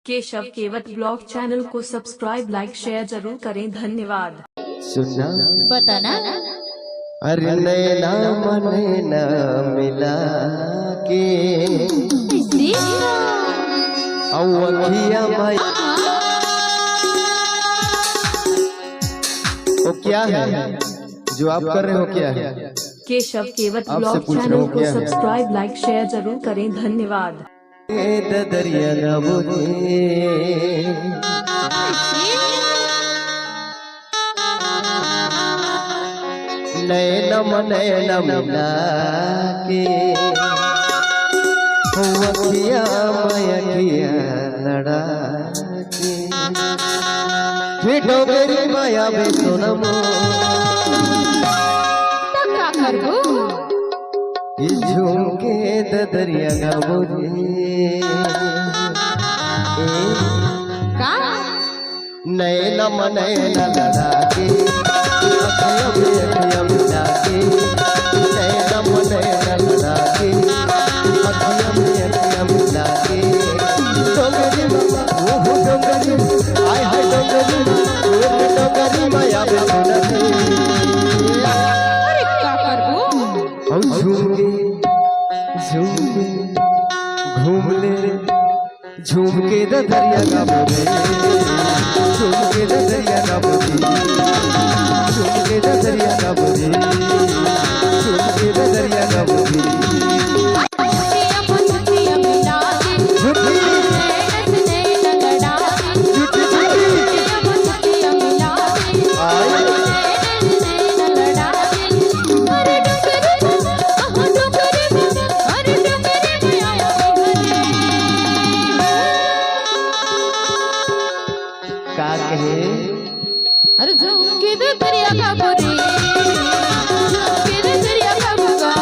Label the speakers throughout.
Speaker 1: केशव केवट blog channel को subscribe, लाइक, share जरूर करें। धन्यवाद।
Speaker 2: सुना
Speaker 3: बताना।
Speaker 2: अरे नैना मने मिला के वो क्या है जो आप कर रहे हो, क्या है?
Speaker 1: केशव केवट ब्लॉग चैनल को सब्सक्राइब, लाइक, शेयर जरूर करें। धन्यवाद।
Speaker 2: दरिया नैनम नैनम मिला के अखिया मयखिया लड़ा के डोगरी माया बे सोनमो झुमके दरिया गाबोरे नैनम नैना लड़ा के अखिया मिला के नैनम नैना लड़ा के अखिया मिला के डोंगरी वो डोंगरी आय हाय डोंगरी माया बे सोनमो घूम ले झूम के दरिया गाबोरे झूम के दरिया गाबोरे झूम के दरिया गाबोरे झूम के दरिया गाबोरे
Speaker 3: अरे झुमके दरिया गाबोरे झुमके दरिया गाबोगा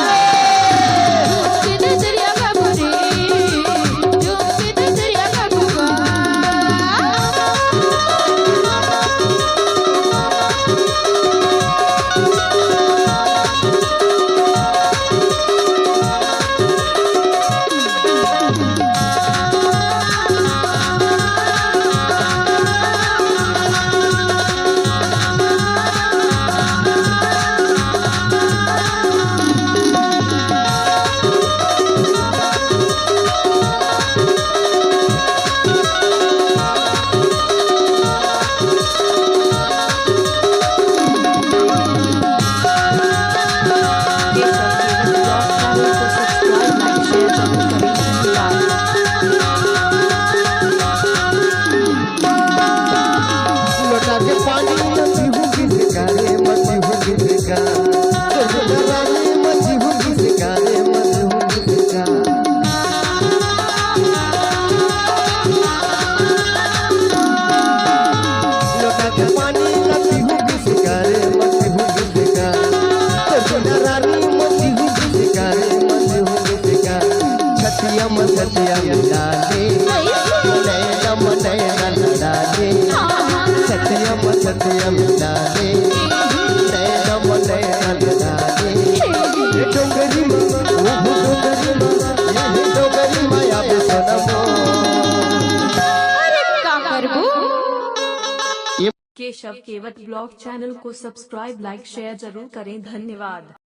Speaker 3: झुमके दरिया गाबोरे झुमके दरिया गाबोगा सतिया मिला दे नैनम नैना लड़ा दे सतिया मिला दे नैनम नैना लड़ा दे डोगरी माया बे सोनमो
Speaker 1: केशव केवट ब्लॉग चैनल को सब्सक्राइब, लाइक, शेयर जरूर करें। धन्यवाद।